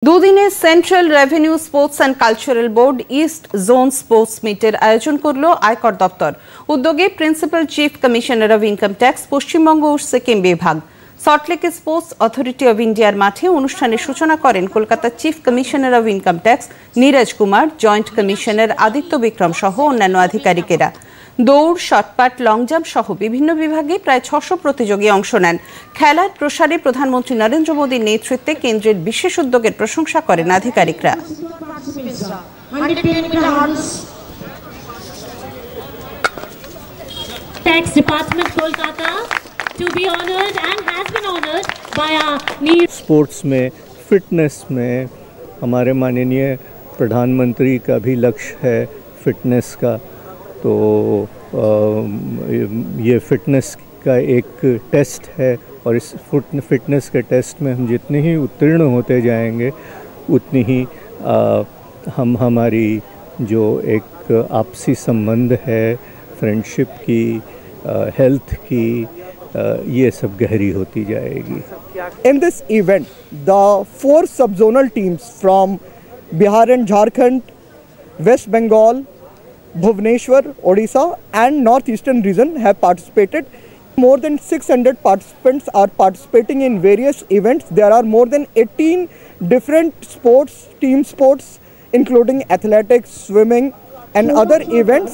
দুদিনে central revenue sports and cultural board east zone sports মিটের আয়োজন করল আয়কর দপ্তর। উদ্যোগে principal chief commissioner of income tax Paschimbanga ও সিকিম বিভাগ। সল্টলেকে স্পোর্টস অথরিটি অব ইন্ডিয়ার মাঠে অনুষ্ঠানের সূচনা করেন কলকাতার chief commissioner of income tax Neeraj Kumar, joint commissioner Aditya Vikram সহ অন্যান্য আধিকারিকেরা। দৌড়, শটপাট, লং জাম্প সহ বিভিন্ন বিভাগে প্রায় 600 প্রতিযোগী অংশ নেন। খেলার প্রসারে প্রধানমন্ত্রী নরেন্দ্র মোদীর নেতৃত্বে কেন্দ্রের বিশেষ উদ্যোগের প্রশংসা করেন আধিকারিকরা। Tax Department Kolkata to be honored and has been honored by our sports में, फिटनेस में हमारे माननीय प्रधानमंत्री का भी लक्ष्य है फिटनेस का। तो ये फिटनेस का एक टेस्ट है और इस फिटनेस के टेस्ट में हम जितने ही उत्तीर्ण होते जाएंगे उतनी ही हम हमारी जो एक आपसी संबंध है, फ्रेंडशिप की, हेल्थ की, ये सब गहरी होती जाएगी। In this event, the 4 sub-zonal teams from Bihar and Jharkhand, West Bengal, Bhubaneswar, Odisha and Northeastern region have participated. More than 600 participants are participating in various events. There are more than 18 different sports, team sports, including athletics, swimming and other events.